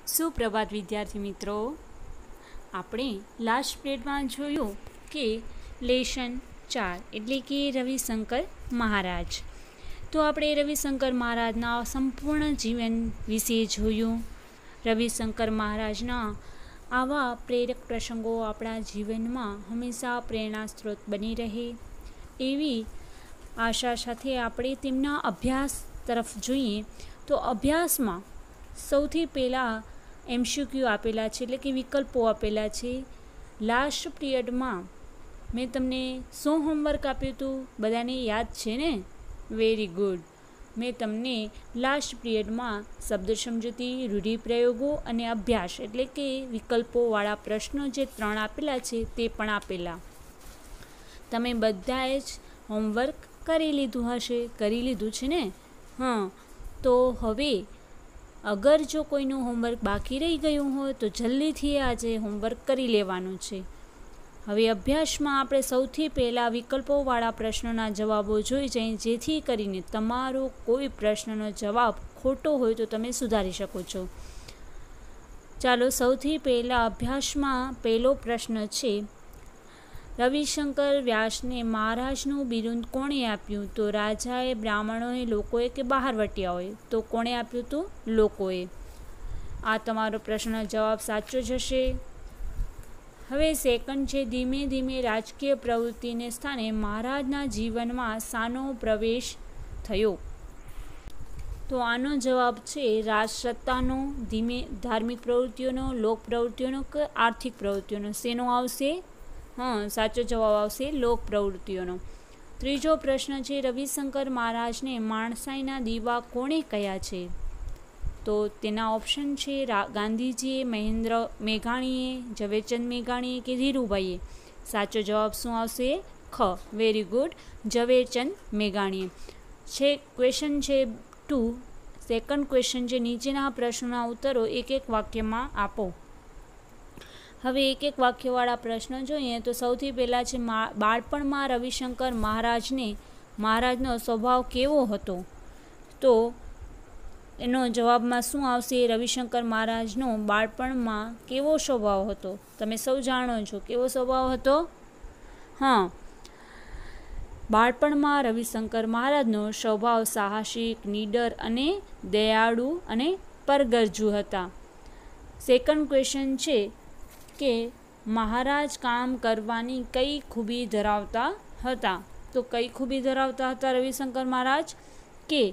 સુપ્રભાત વિદ્યાર્થી મિત્રો, આપણે લાસ્ટ પીરિયડમાં જોયું કે લેશન 4 એટલે કે રવિશંકર મહારાજ. તો આપણે રવિશંકર મહારાજના સંપૂર્ણ જીવન વિશે જોયું. રવિશંકર મહારાજના આવા પ્રેરક પ્રસંગો આપણા જીવનમાં હંમેશા પ્રેરણા સ્ત્રોત બની રહે એવી આશા સાથે આપણે તેમના અભ્યાસ તરફ જોઈએ. તો અભ્યાસમાં સૌથી પહેલાં MCQ આપેલા છે, એટલે કે વિકલ્પો આપેલા છે. લાસ્ટ પીરિયડમાં મેં તમને શું હોમવર્ક આપ્યું હતું? બધાને યાદ છે ને? Very good. મેં તમને લાસ્ટ પીરિયડમાં શબ્દ સમજૂતી, રૂઢિપ્રયોગો અને અભ્યાસ એટલે કે વિકલ્પોવાળા પ્રશ્નો જે 3 આપેલા છે તે પણ આપેલા. તમે બધાએ જ હોમવર્ક કરી લીધું છે ને? તો હવે અગર જો કોઈનું હોમવર્ક બાકી રહી ગયું હોય તો જલ્દીથી આજે હોમવર્ક કરી લેવાનું છે. હવે અભ્યાસમાં આપણે સૌથી પહેલાં વિકલ્પોવાળા પ્રશ્નોના જવાબો જોઈ જઈએ, જેથી કરીને તમારો કોઈ પ્રશ્નનો જવાબ ખોટો હોય તો તમે સુધારી શકો છો. ચાલો, સૌથી પહેલાં અભ્યાસમાં પહેલો પ્રશ્ન છે, રવિશંકર વ્યાસને મહારાજનું બિરુદ કોણે આપ્યું? તો રાજાએ, બ્રાહ્મણોએ, લોકોએ કે બહારવટીયાઓએ? તો કોણે આપ્યું હતું? લોકોએ. આ તમારો પ્રશ્નનો જવાબ સાચો જ હશે. હવે સેકન્ડ છે, ધીમે ધીમે રાજકીય પ્રવૃત્તિને સ્થાને મહારાજના જીવનમાં શાનો પ્રવેશ થયો? તો આનો જવાબ છે રાજસત્તાનો, ધાર્મિક પ્રવૃત્તિઓનો, લોક પ્રવૃત્તિઓનો કે આર્થિક પ્રવૃત્તિઓનો. શેનો આવશે? સાચો જવાબ આવશે લોક પ્રવૃત્તિઓનો. ત્રીજો પ્રશ્ન છે, રવિશંકર મહારાજને માણસાઈના દીવા કોણે કહ્યા છે? તો તેના ઓપ્શન છે ગાંધીજીએ, મહેન્દ્ર મેઘાણીએ, ઝવેરચંદ મેઘાણીએ કે ધીરુભાઈએ? સાચો જવાબ શું આવશે? ખ. વેરી ગુડ, ઝવેરચંદ મેઘાણીએ. ક્વેશ્ચન છે 2. સેકન્ડ ક્વેશ્ચન છે, નીચેના પ્રશ્નોના ઉત્તરો એક એક વાક્યમાં આપો. હવે એક એક વાક્યવાળા પ્રશ્નો જોઈએ. તો સૌથી પહેલાં છે, બાળપણમાં રવિશંકર મહારાજનો સ્વભાવ કેવો હતો? તો એનો જવાબમાં શું આવશે? રવિશંકર મહારાજનો બાળપણમાં કેવો સ્વભાવ હતો? તમે સૌ જાણો છો કેવો સ્વભાવ હતો. બાળપણમાં રવિશંકર મહારાજનો સ્વભાવ સાહસિક, નીડર અને દયાળુ અને પરગરજુ હતા. સેકન્ડ ક્વેશ્ચન છે કે મહારાજ કામ કરવાની કઈ ખૂબી ધરાવતા હતા? તો કઈ ખૂબી ધરાવતા હતા રવિશંકર મહારાજ? કે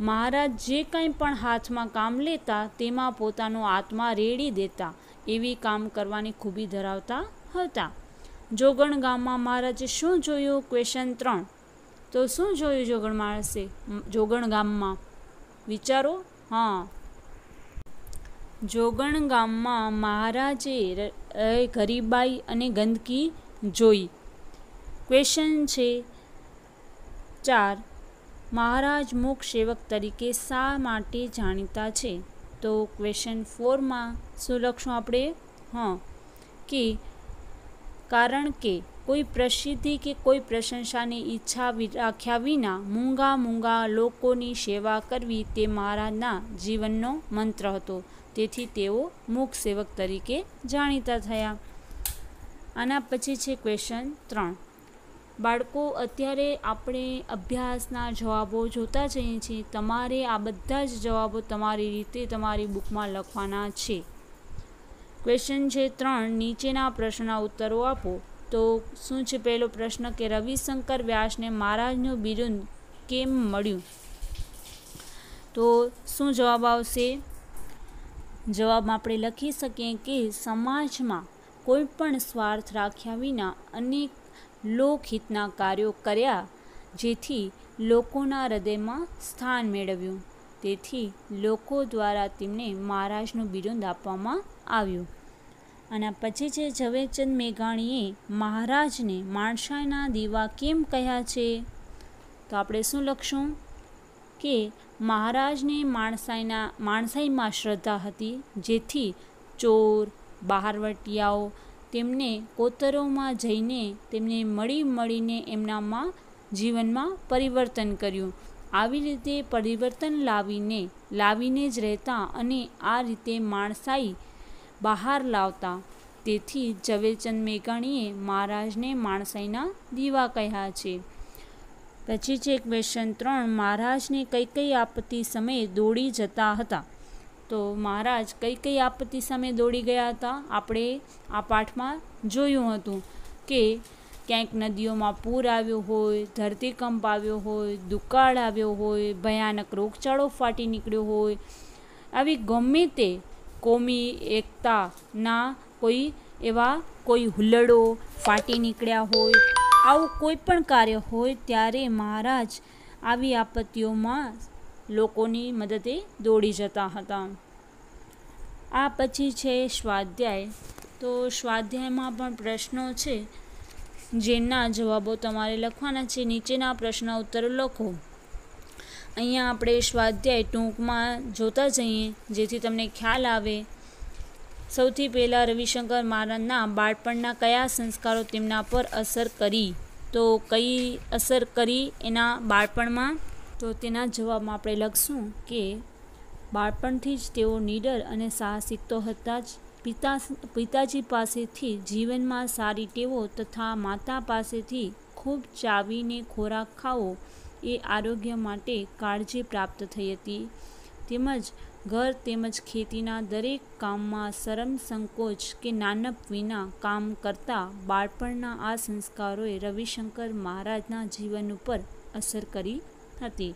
મહારાજ જે કંઈ પણ હાથમાં કામ લેતા તેમાં પોતાનો આત્મા રેડી દેતા એવી કામ કરવાની ખૂબી ધરાવતા હતા. જોગણ ગામમાં મહારાજે શું જોયું? ક્વેશ્ચન 3. તો શું જોયું જોગણ ગામમાં? વિચારો. જોગણ ગામમાં મહારાજે ગરીબાઈ અને ગંદકી જોઈ. ક્વેશ્ચન છે 4. મહારાજ મૂક સેવક તરીકે શા માટે જાણીતા છે? તો ક્વેશ્ચન 4માં શું લખશું આપણે? કે કારણ કે કોઈ પ્રસિદ્ધિ કે કોઈ પ્રશંસાની ઈચ્છા રાખ્યા વિના મૂંગા લોકોની સેવા કરવી તે મહારાજના જીવનનો મંત્ર હતો. તેથી તેઓ મૂક સેવક તરીકે જાણીતા થયા. આના પછી છે ક્વેશ્ચન 3. બાળકો, અત્યારે આપણે અભ્યાસના જવાબો જોતા જઈએ છીએ. તમારે આ બધા જ જવાબો તમારી રીતે તમારી બુકમાં લખવાના છે. ક્વેશ્ચન છે 3. નીચેના પ્રશ્નના ઉત્તરો આપો. તો શું છે પહેલો પ્રશ્ન કે રવિશંકર વ્યાસને મહારાજનું બિરુદ કેમ મળ્યું? તો શું જવાબ આવશે? જવાબમાં આપણે લખી શકીએ કે સમાજમાં કોઈ પણ સ્વાર્થ રાખ્યા વિના અનેક લોકહિતના કાર્યો કર્યા, જેથી લોકોના હૃદયમાં સ્થાન મેળવ્યું. તેથી લોકો દ્વારા તેમને મહારાજનું બિરુદ આપવામાં આવ્યું. અને પછી છે, ઝવેરચંદ મેઘાણીએ મહારાજને માણસાઈના દીવા કેમ કહ્યા છે? તો આપણે શું લખશું? કે મહારાજને માણસાઈમાં શ્રદ્ધા હતી, જેથી ચોર, બહારવટીયાઓ તેમને કોતરોમાં જઈને તેમને મળીને એમનામાં જીવનમાં પરિવર્તન કર્યું. આવી રીતે પરિવર્તન લાવીને જ રહેતા અને આ રીતે માણસાઈ બહાર લાવતા. તેથી ઝવેરચંદ મેઘાણીએ મહારાજને માણસાઈના દીવા કહ્યા છે. પછી છે ક્વેશ્ચન 3. મહારાજને કઈ આપત્તિ સમયે દોડી જતા હતા? તો મહારાજ કઈ આપત્તિ સામે દોડી ગયા હતા? આપણે આ પાઠમાં જોયું હતું કે ક્યાંક નદીઓમાં પૂર આવ્યો હોય, ધરતીકંપ આવ્યો હોય, દુકાળ આવ્યો હોય, ભયાનક રોગચાળો ફાટી નીકળ્યો હોય, આવી ગમે તે કોમી એકતાના કોઈ હુલ્લડો ફાટી નીકળ્યા હોય, આવું કોઈ પણ કાર્ય હોય ત્યારે મહારાજ આવી આપત્તિઓમાં લોકોની મદદે દોડી જતા હતા. આ પછી છે સ્વાધ્યાય. તો સ્વાધ્યાયમાં પણ પ્રશ્નો છે જેના જવાબો તમારે લખવાના છે. નીચેના પ્રશ્ન ઉત્તરો લખો. અહીંયા આપણે સ્વાધ્યાય ટૂંકમાં જોતા જઈએ જેથી તમને ખ્યાલ આવે. સૌથી પહેલાં રવિશંકર મહારાજના બાળપણના કયા સંસ્કારો તેમના પર અસર કરી? તો કઈ અસર કરી એના બાળપણમાં? તો તેના જવાબમાં આપણે લખશું કે બાળપણથી જ તેઓ નીડર અને સાહસિક તો હતા જ. પિતાજી પાસેથી જીવનમાં સારી ટેવો તથા માતા પાસેથી ખૂબ ચાવીને ખોરાક ખાવો એ આરોગ્ય માટે કાળજી પ્રાપ્ત થઈ હતી. તેમજ ઘર તેમજ ખેતીના દરેક કામમાં શરમ સંકોચ કે નાનપ વિના કામ કરતા બાળપણના આ સંસ્કારોએ રવિશંકર મહારાજના જીવન ઉપર અસર કરી હતી.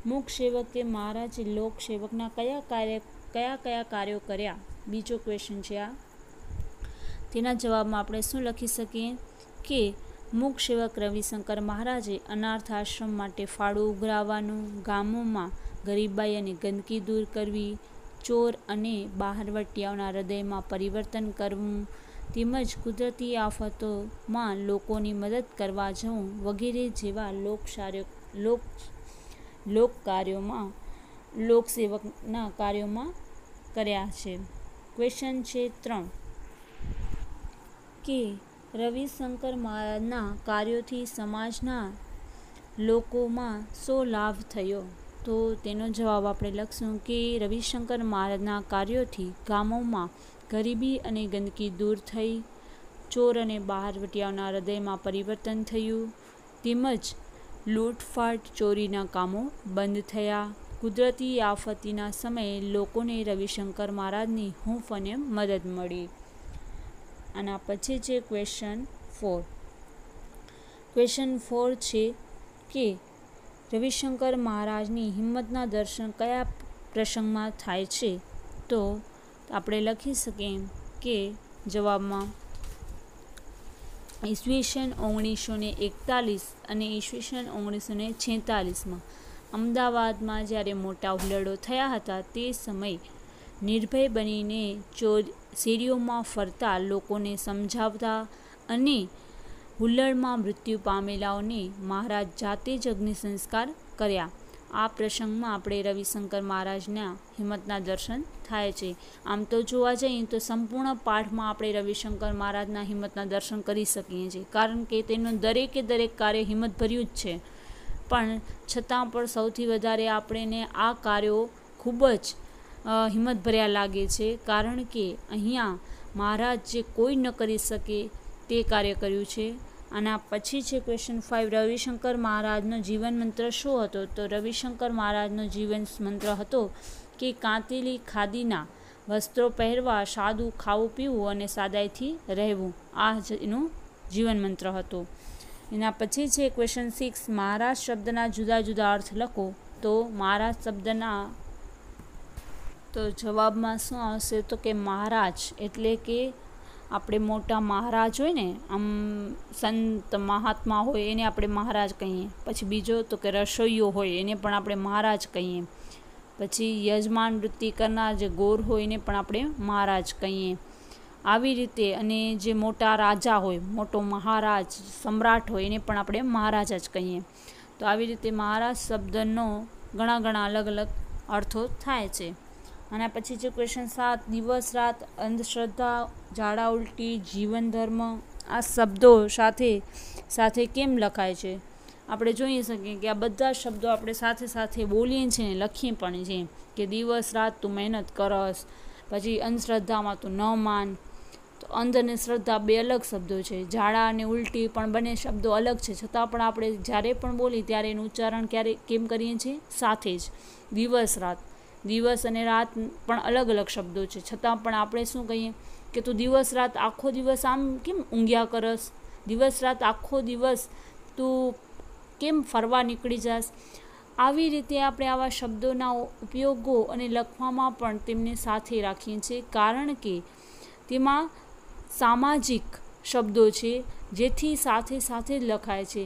મૂક સેવક કે મહારાજે લોક સેવકના કયા કાર્યો કર્યા? બીજો ક્વેશ્ચન છે આ. તેના જવાબમાં આપણે શું લખી શકીએ કે મૂક સેવક રવિશંકર મહારાજે અનાથ આશ્રમ માટે ફાળો ઉઘરાવવાનું, ગામોમાં ગરીબાઈ અને ગંદકી દૂર કરવી, ચોર અને બહારવટિયાઓના હૃદયમાં પરિવર્તન કરવું, તેમજ કુદરતી આફતોમાં લોકોની મદદ કરવા જવું વગેરે જેવા લોકસેવકના કાર્યોમાં કર્યા છે. ક્વેશ્ચન છે 3 કે રવિશંકર મહારાજના કાર્યોથી સમાજના લોકોમાં શો લાભ થયો? તો તેનો જવાબ આપણે લખશું કે રવિશંકર મહારાજના કાર્યોથી ગામોમાં ગરીબી અને ગંદકી દૂર થઈ, ચોર અને બહારવટિયાઓના હૃદયમાં પરિવર્તન થયું, તેમજ લૂંટફાટ ચોરીના કામો બંધ થયા. કુદરતી આફતીના સમયે લોકોને રવિશંકર મહારાજની હૂંફ અને મદદ મળી. આના પછી છે ક્વેશ્ચન 4. ક્વેશ્ચન 4 છે કે રવિશંકર મહારાજની હિંમતના દર્શન કયા પ્રસંગમાં થાય છે? તો આપણે લખી શકીએ કે જવાબમાં ઈસવીસન 1941 અને ઈસવીસન 1946માં અમદાવાદમાં જ્યારે મોટા હુલ્લડો થયા હતા તે સમયે નિર્ભય બનીને શેરીઓમાં ફરતા લોકોને સમજાવતા અને હુલ્લડમાં મૃત્યુ પામેલાઓને મહારાજ જાતે જ અગ્નિ સંસ્કાર કર્યા. આ પ્રસંગમાં આપણે રવિશંકર મહારાજના હિંમતના દર્શન થાય છે. આમ તો જોવા જઈએ તો સંપૂર્ણ પાઠમાં આપણે રવિશંકર મહારાજના હિંમતના દર્શન કરી શકીએ છીએ, કારણ કે તેનું દરેકે દરેક કાર્ય હિંમતભર્યું જ છે. પણ છતાં પણ સૌથી વધારે આપણને આ કાર્યો ખૂબ જ હિંમતભર્યા લાગે છે, કારણ કે અહીંયા મહારાજ જે કોઈ ન કરી શકે તે કાર્ય કર્યું છે. આના પછી છે ક્વેશ્ચન 5. રવિશંકર મહારાજનો જીવન મંત્ર શું હતો? તો રવિશંકર મહારાજનો જીવન મંત્ર હતો કે કાંતેલી ખાદીના વસ્ત્રો પહેરવા, સાદું ખાવું પીવું અને સાદાઈથી રહેવું. આ જ એનું જીવન મંત્ર હતો. એના પછી છે ક્વેશ્ચન 6. મહારાજ શબ્દના જુદા જુદા અર્થ લખો. તો મહારાજ શબ્દના તો જવાબમાં શું આવશે? તો કે મહારાજ એટલે કે આપણે મોટા મહારાજ હોય ને, આમ સંત મહાત્મા હોય એને આપણે મહારાજ કહીએ. પછી બીજો તો કે રસોઈયો હોય એને પણ આપણે મહારાજ કહીએ. પછી યજમાન વૃત્તિ કરનાર જે ગોર હોય એને પણ આપણે મહારાજ કહીએ. આવી રીતે અને જે મોટા રાજા હોય, મોટો મહારાજ સમ્રાટ હોય એને પણ આપણે મહારાજ જ કહીએ. તો આવી રીતે મહારાજ શબ્દનો ઘણા અલગ અલગ અર્થો થાય છે. અને પછી છે ક્વેશ્ચન 7. દિવસ રાત અંધશ્રદ્ધા, ઝાડા ઉલટી, જીવન ધર્મ આ શબ્દો સાથે કેમ લખાય છે? આપણે જોઈ શકીએ કે આ બધા શબ્દો આપણે સાથે સાથે બોલીએ છીએ ને લખીએ પણ છીએ કે દિવસ રાત તું મહેનત કરસ, પછી અંધશ્રદ્ધામાં તું ન માન. તો અંધ અને શ્રદ્ધા બે અલગ શબ્દો છે. ઝાડા અને ઉલટી પણ બંને શબ્દો અલગ છે, છતાં પણ આપણે જ્યારે પણ બોલીએ ત્યારે એનું ઉચ્ચારણ કેમ કરીએ છીએ? સાથે જ. દિવસ રાત, દિવસ અને રાત પણ અલગ અલગ શબ્દો છે, છતાં પણ આપણે શું કહીએ કે તું દિવસ રાત આખો દિવસ આમ કેમ ઊંઘ્યા કરસ, દિવસ રાત આખો દિવસ તું કેમ ફરવા નીકળી જાસ. આવી રીતે આપણે આવા શબ્દોના ઉપયોગો અને લખવામાં પણ તેમને સાથે રાખીએ છીએ, કારણ કે તેમાં સામાજિક શબ્દો છે, જેથી સાથે સાથે જ લખાય છે.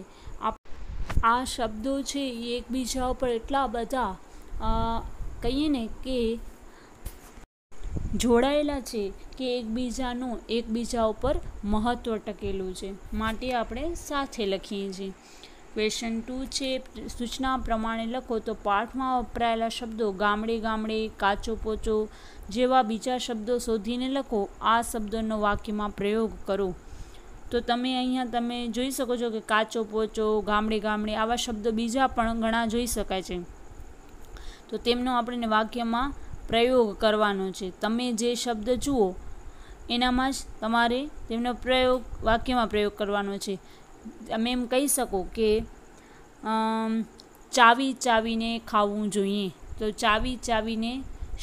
આ શબ્દો છે એ એકબીજા ઉપર એટલા બધા કહીએ ને કે જોડાયેલા છે કે એકબીજા ઉપર મહત્ત્વ ટકેલું છે, માટે આપણે સાથે લખીએ છીએ. ક્વેશ્ચન 2 છે, સૂચના પ્રમાણે લખો. તો પાઠમાં વપરાયેલા શબ્દો ગામડે ગામડે, કાચો પોચો જેવા બીજા શબ્દો શોધીને લખો. આ શબ્દોનો વાક્યમાં પ્રયોગ કરો. તો તમે જોઈ શકો છો કે કાચો પોચો, ગામડે ગામડે આવા શબ્દો બીજા પણ ઘણા જોઈ શકાય છે. તો તેમનો આપણે વાક્યમાં પ્રયોગ કરવાનો છે. તમે જે શબ્દ જુઓ એનામાં જ તમારે તેમનો વાક્યમાં પ્રયોગ કરવાનો છે. તમે એમ કહી શકો કે ચાવી ચાવીને ખાવું જોઈએ. તો ચાવી ચાવીને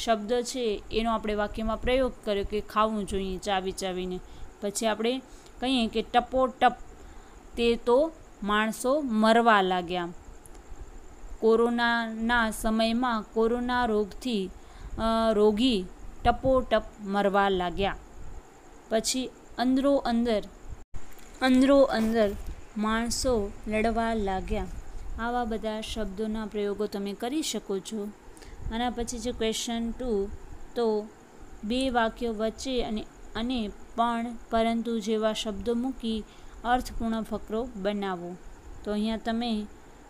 શબ્દ છે એનો આપણે વાક્યમાં પ્રયોગ કર્યો કે ખાવું જોઈએ ચાવી ચાવીને. પછી આપણે કહીએ કે ટપોટપ તે તો માણસો મરવા લાગ્યા. કોરોનાના સમયમાં કોરોના રોગથી રોગી ટપોટપ મરવા લાગ્યા. પછી અંદરો અંદર માણસો લડવા લાગ્યા. આવા બધા શબ્દોના પ્રયોગો તમે કરી શકો છો. આના પછી છે ક્વેશ્ચન 2. તો બે વાક્યો વચ્ચે અને પણ, પરંતુ જેવા શબ્દો મૂકી અર્થપૂર્ણ ફકરો બનાવો. તો અહીંયા તમે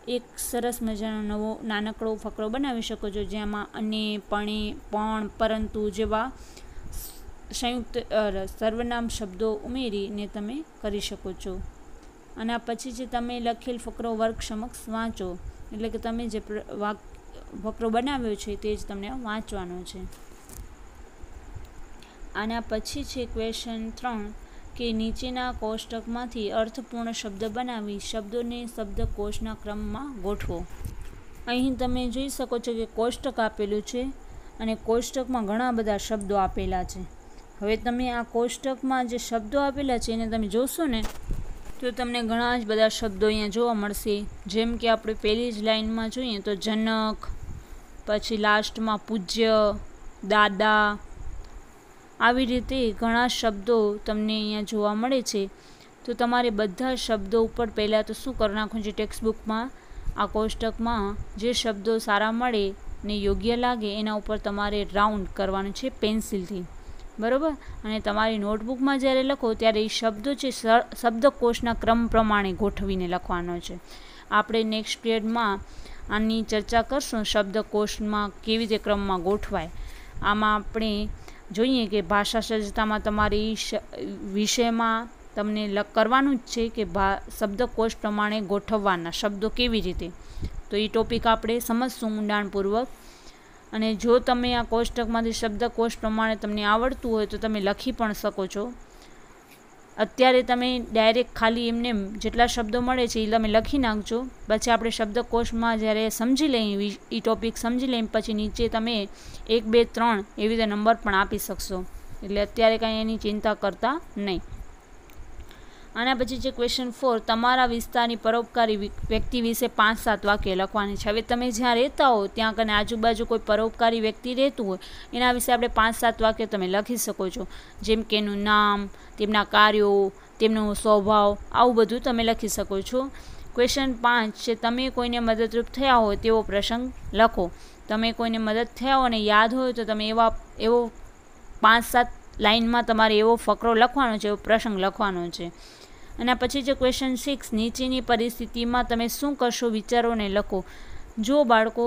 એક સરસ મજાનો નવો નાનકડો ફકરો બનાવી શકો છો, જેમાં અને, પણ, પરંતુ જેવા સંયુક્ત સર્વનામ શબ્દો ઉમેરીને તમે કરી શકો છો. અને પછી જે તમે લખેલ ફકરો વર્ગ સમક્ષ વાંચો, એટલે કે તમે જે ફકરો બનાવ્યો છે તે જ તમને વાંચવાનો છે. આના પછી છે ક્વેશ્ચન 3 કે નીચેના કોષ્ટકમાંથી અર્થપૂર્ણ શબ્દ બનાવી શબ્દોને શબ્દકોશના ક્રમમાં ગોઠવો. અહીં તમે જોઈ શકો છો કે કોષ્ટક આપેલું છે અને કોષ્ટકમાં ઘણા બધા શબ્દો આપેલા છે. હવે તમે આ કોષ્ટકમાં જે શબ્દો આપેલા છે એને તમે જોશો ને તો તમને ઘણા જ બધા શબ્દો અહીંયા જોવા મળશે. જેમ કે આપણે પહેલી જ લાઈનમાં જોઈએ તો જનક, પછી લાસ્ટમાં પૂજ્ય, દાદા, આવી રીતે ઘણા શબ્દો તમને અહીંયા જોવા મળે છે. તો તમારે બધા શબ્દો ઉપર પહેલાં તો શું કરી નાખવું છે, ટેક્સ્ટબુકમાં આ કોષ્ટકમાં જે શબ્દો સારા મળે ને યોગ્ય લાગે એના ઉપર તમારે રાઉન્ડ કરવાનું છે પેન્સિલથી, બરાબર. અને તમારી નોટબુકમાં જ્યારે લખો ત્યારે એ શબ્દો છે શબ્દકોશના ક્રમ પ્રમાણે ગોઠવીને લખવાનો છે. આપણે નેક્સ્ટ પિરિયડમાં આની ચર્ચા કરશું, શબ્દકોશમાં કેવી રીતે ક્રમમાં ગોઠવાય. આમાં આપણે જોઈએ કે ભાષા સજ્જતામાં તમારી વિષયમાં તમને કરવાનું જ છે કે શબ્દકોશ પ્રમાણે ગોઠવવાના શબ્દો કેવી રીતે. તો એ ટોપિક આપણે સમજશું ઊંડાણપૂર્વક. અને જો તમે આ કોષ્ટકમાંથી શબ્દકોશ પ્રમાણે તમને આવડતું હોય તો તમે લખી પણ શકો છો. અત્યારે તમે ડાયરેક્ટ ખાલી એમને જેટલા શબ્દો મળે છે એ તમે લખી નાખજો. પછી આપણે શબ્દકોશમાં જ્યારે સમજી લઈએ એ ટોપિક સમજી લઈએ પછી નીચે તમે 1, 2, 3 એવી રીતે નંબર પણ આપી શકશો. એટલે અત્યારે કાંઈ એની ચિંતા કરતા નહીં. આના પછી છે ક્વેશ્ચન 4. તમારા વિસ્તારની પરોપકારી વ્યક્તિ વિશે 5-7 વાક્ય લખવાની છે. હવે તમે જ્યાં રહેતા હો ત્યાં કને આજુબાજુ કોઈ પરોપકારી વ્યક્તિ રહેતું હોય એના વિશે આપણે 5-7 વાક્ય તમે લખી શકો છો. જેમ કે એનું નામ, તેમના કાર્યો, તેમનો સ્વભાવ, આવું બધું તમે લખી શકો છો. ક્વેશ્ચન 5 છે. તમે કોઈને મદદરૂપ થયા હોય તેવો પ્રસંગ લખો. તમે કોઈને મદદ થયા હોય અને યાદ હોય તો તમે એવો 5-7 લાઇનમાં તમારે એવો ફકરો લખવાનો છે, એવો પ્રસંગ લખવાનો છે. અને પછી જે ક્વેશ્ચન 6, નીચેની પરિસ્થિતિમાં તમે શું કરશો વિચારોને લખો. જો બાળકો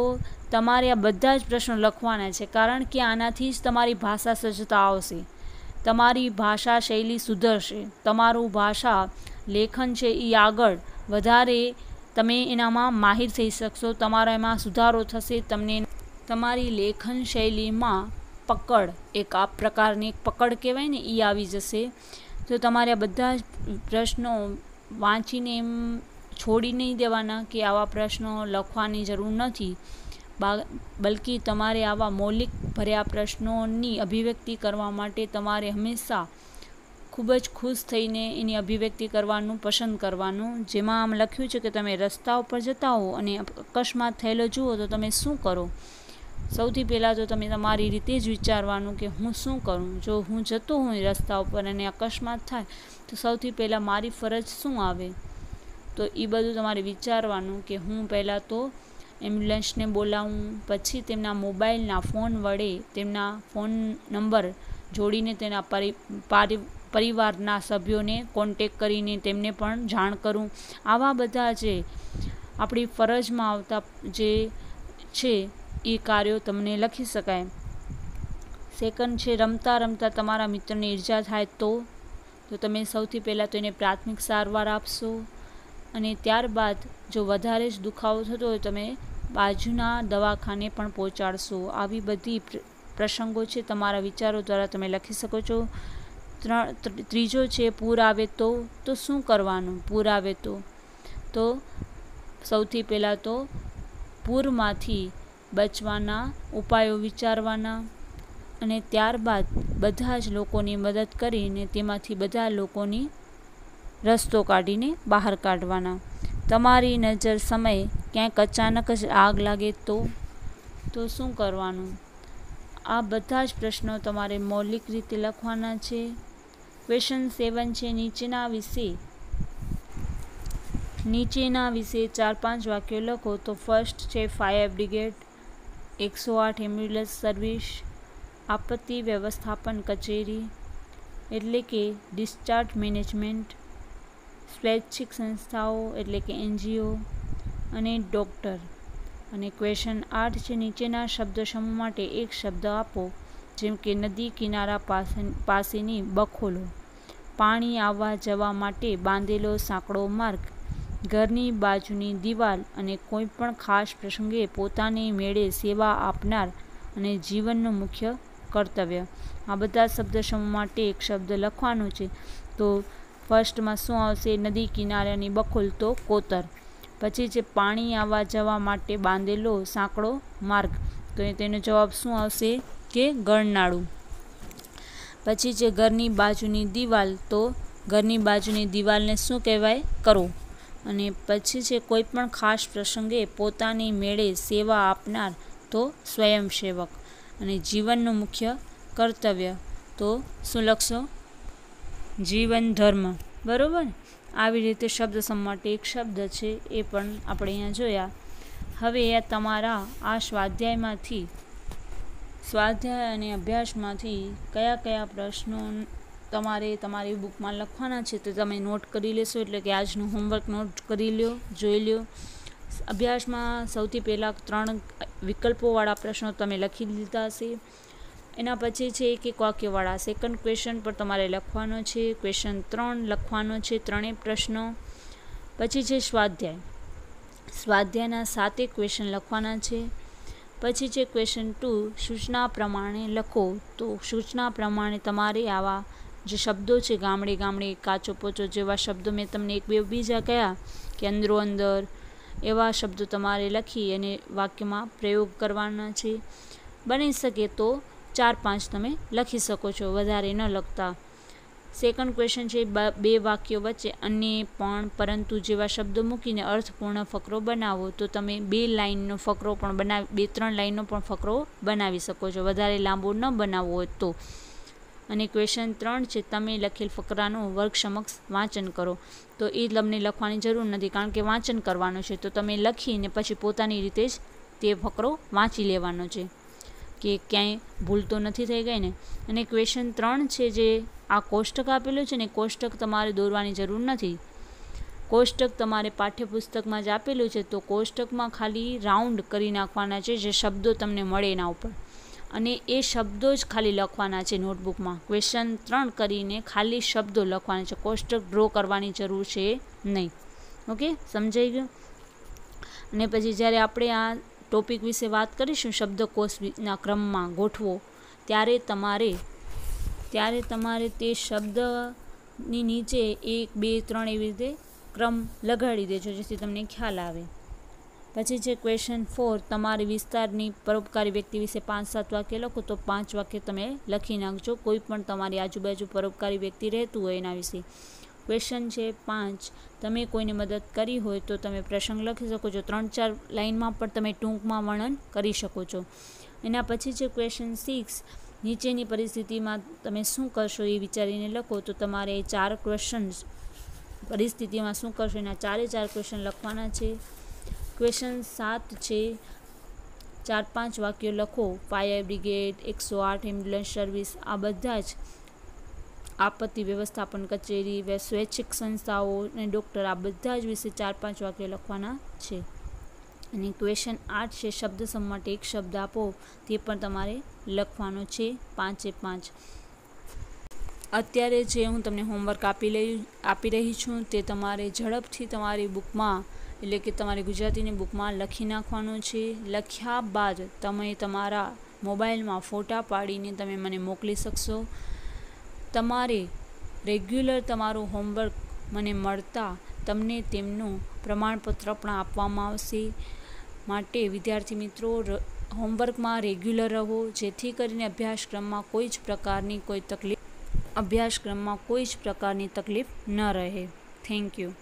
તમારે આ બધા જ પ્રશ્નો લખવાના છે, કારણ કે આનાથી જ તમારી ભાષા સજ્જતા આવશે, તમારી ભાષા શૈલી સુધરશે, તમારું ભાષા લેખન છે એ આગળ વધારે તમે એનામાં માહિર થઈ શકશો, તમારા એમાં સુધારો થશે, તમને તમારી લેખન શૈલીમાં પકડ, એક આ પ્રકારની એક પકડ કહેવાય ને, એ આવી જશે. તો તમારે આ બધા જ પ્રશ્નો વાંચીને એમ છોડી નહીં દેવાના કે આવા પ્રશ્નો લખવાની જરૂર નથી, બલકી તમારે આવા મૌલિક ભર્યા પ્રશ્નોની અભિવ્યક્તિ કરવા માટે તમારે હંમેશા ખૂબ જ ખુશ થઈને એની અભિવ્યક્તિ કરવાનું પસંદ કરવાનું. જેમાં આમ લખ્યું છે કે તમે રસ્તા ઉપર જતા હો અને અકસ્માત થયેલો જુઓ તો તમે શું કરો? સૌથી પહેલાં તો તમે તમારી રીતે જ વિચારવાનું કે હું શું કરું. જો હું જતો હોય રસ્તા ઉપર અને અકસ્માત થાય તો સૌથી પહેલાં મારી ફરજ શું આવે? તો એ બધું તમારે વિચારવાનું કે હું પહેલાં તો એમ્બ્યુલન્સને બોલાવું, પછી તેમના મોબાઈલના ફોન વડે તેમના ફોન નંબર જોડીને તેના પરિવારના સભ્યોને કોન્ટેક કરીને તેમને પણ જાણ કરું. આવા બધા જે આપણી ફરજમાં આવતા જે છે એ કાર્યો તમને લખી શકાય. સેકન્ડ છે રમતા રમતા તમારા મિત્રને ઈજા થાય તો તમે સૌથી પહેલાં તો એને પ્રાથમિક સારવાર આપશો અને ત્યારબાદ જો વધારે જ દુખાવો થતો હોય તમે બાજુના દવાખાને પણ પહોંચાડશો. આવી બધી પ્રસંગો છે તમારા વિચારો દ્વારા તમે લખી શકો છો. ત્રીજો છે પૂર આવે તો શું કરવાનું? પૂર આવે તો સૌથી પહેલાં તો પૂરમાંથી બચવાના ઉપાયો વિચારવાના અને ત્યારબાદ બધા જ લોકોની મદદ કરીને તેમાંથી બધા લોકોની રસ્તો કાઢીને બહાર કાઢવાના. તમારી નજર સમયે ક્યાંક અચાનક જ આગ લાગે તો શું કરવાનું? આ બધા જ પ્રશ્નો તમારે મૌલિક રીતે લખવાના છે. ક્વેશ્ચન 7 છે નીચેના વિશે 4-5 વાક્યો લખો. તો ફર્સ્ટ છે ફાયર બ્રિગેડ, 108 એમ્બ્યુલન્સ સર્વિસ, આપત્તિ વ્યવસ્થાપન કચેરી એટલે કે ડિસ્ચાર્જ મેનેજમેન્ટ, સ્વૈચ્છિક સંસ્થાઓ એટલે કે NGO અને ડૉક્ટર. અને ક્વેશ્ચન 8 છે નીચેના શબ્દ સમૂહ માટે એક શબ્દ આપો, જેમ કે નદી કિનારા પાસેની બખોલો, પાણી આવવા જવા માટે બાંધેલો સાંકડો માર્ગ, ઘરની બાજુની દિવાલ અને કોઈપણ ખાસ પ્રસંગે પોતાની મેળે સેવા આપનાર અને જીવનનું મુખ્ય કર્તવ્ય. આ બધા શબ્દ સમૂહ માટે એક શબ્દ લખવાનો છે. તો ફર્સ્ટમાં શું આવશે? નદી કિનારાની બખોલ તો કોતર. પછી છે પાણી આવવા જવા માટે બાંધેલો સાંકડો માર્ગ, તો તેનો જવાબ શું આવશે કે ગરનાળું. પછી છે ઘરની બાજુની દિવાલ, તો ઘરની બાજુની દિવાલને શું કહેવાય? કરો. અને પછી છે કોઈ પણ ખાસ પ્રસંગે પોતાની મેળે સેવા આપનાર તો સ્વયંસેવક. અને જીવનનું મુખ્ય કર્તવ્ય તો શું લખશો? જીવન ધર્મ. બરાબર. આવી રીતે શબ્દ સમૂહ માટે એક શબ્દ છે એ પણ આપણે અહીંયા જોયા. હવે તમારા આ સ્વાધ્યાય અને અભ્યાસમાંથી કયા કયા પ્રશ્નો તમારે તમારી બુકમાં લખવાના છે તે તમે નોટ કરી લેશો. એટલે કે આજનું હોમવર્ક નોટ કરી લો, જોઈ લો. અભ્યાસમાં સૌથી પહેલાં 3 વિકલ્પોવાળા પ્રશ્નો તમે લખી લીધા હશે. એના પછી છે એક વાક્યવાળા સેકન્ડ ક્વેશ્ચન પર તમારે લખવાનો છે. ક્વેશ્ચન 3 લખવાનો છે, 3 પ્રશ્નો. પછી છે સ્વાધ્યાયના 7 ક્વેશ્ચન લખવાના છે. પછી છે ક્વેશ્ચન 2 સૂચના પ્રમાણે લખો. તો સૂચના પ્રમાણે તમારે આવા જે શબ્દો છે ગામડે ગામડે, કાચો પોચો જેવા શબ્દો મેં તમને 1-2 બીજા કયા કે અંદરો અંદર, એવા શબ્દો તમારે લખી અને વાક્યમાં પ્રયોગ કરવાના છે. બની શકે તો 4-5 તમે લખી શકો છો, વધારે ન લખતા. સેકન્ડ ક્વેશ્ચન છે 2 વાક્યો વચ્ચે અને પણ પરંતુ જેવા શબ્દો મૂકીને અર્થપૂર્ણ ફકરો બનાવો. તો તમે 2 લાઇનનો ફકરો પણ 2-3 લાઇનનો પણ ફકરો બનાવી શકો છો, વધારે લાંબો ન બનાવવો હોય તો. અને ક્વેશ્ચન 3 છે તમે લખેલ ફકરાનું વર્ગ સમક્ષ વાંચન કરો. તો એ તમને લખવાની જરૂર નથી, કારણ કે વાંચન કરવાનું છે. તો તમે લખીને પછી પોતાની રીતે જ તે ફકરો વાંચી લેવાનો છે કે ક્યાંય ભૂલ તો નથી થઈ ગઈ ને. અને ક્વેશ્ચન 3 છે જે આ કોષ્ટક આપેલું છે ને, કોષ્ટક તમારે દોરવાની જરૂર નથી. કોષ્ટક તમારે પાઠ્યપુસ્તકમાં જ આપેલું છે, તો કોષ્ટકમાં ખાલી રાઉન્ડ કરી નાખવાના છે જે શબ્દો તમને મળે એના ઉપર, અને એ શબ્દો જ ખાલી લખવાના છે નોટબુકમાં. ક્વેશ્ચન 3 કરીને ખાલી શબ્દો લખવાના છે, કોષ્ટક ડ્રો કરવાની જરૂર છે નહીં. ઓકે, સમજાઈ ગયું? અને પછી જ્યારે આપણે આ ટોપિક વિશે વાત કરીશું, શબ્દકોશના ક્રમમાં ગોઠવો, ત્યારે તમારે તે શબ્દની નીચે 1, 2, 3 એવી રીતે ક્રમ લગાડી દેજો, જેથી તમને ખ્યાલ આવે. પછી છે ક્વેશ્ચન 4, તમારી વિસ્તારની પરોપકારી વ્યક્તિ વિશે 5-7 વાક્ય લખો. તો 5 વાક્ય તમે લખી નાખજો, કોઈ પણ તમારી આજુબાજુ પરોપકારી વ્યક્તિ રહેતું હોય એના વિશે. ક્વેશ્ચન છે 5, તમે કોઈને મદદ કરી હોય તો તમે પ્રસંગ લખી શકો છો. 3-4 લાઇનમાં પણ તમે ટૂંકમાં વર્ણન કરી શકો છો. એના પછી છે ક્વેશ્ચન 6, નીચેની પરિસ્થિતિમાં તમે શું કરશો એ વિચારીને લખો. તો તમારે 4 ક્વેશ્ચન્સ પરિસ્થિતિમાં શું કરશો એના 4 ક્વેશ્ચન લખવાના છે. ક્વેશ્ચન 7 છે, 4-5 વાક્યો લખો. ફાયર બ્રિગેડ, 108 એમ્બ્યુલન્સ સર્વિસ, આ બધા જ આપત્તિ વ્યવસ્થાપન કચેરી, સ્વૈચ્છિક સંસ્થાઓ અને ડૉક્ટર, આ બધા જ વિશે 4-5 વાક્યો લખવાના છે. અને ક્વેશ્ચન 8 છે, શબ્દ સમ માટે એક શબ્દ આપો, તે પણ તમારે લખવાનો છે. 5-5. અત્યારે જે હું તમને હોમવર્ક આપી રહી છું તે તમારે ઝડપથી તમારી બુકમાં, એટલે કે તમારી ગુજરાતીની બુકમાં લખી નાખવાનું છે. લખ્યા બાદ તમે તમારા મોબાઈલમાં ફોટા પાડીને તમે મને મોકલી શકશો. તમારે રેગ્યુલર તમારું હોમવર્ક મને મળતા તમને તેમનું પ્રમાણપત્ર પણ આપવામાં આવશે. માટે વિદ્યાર્થી મિત્રો, હોમવર્કમાં રેગ્યુલર રહો, જેથી કરીને અભ્યાસક્રમમાં કોઈ જ પ્રકારની તકલીફ ન રહે. Thank you.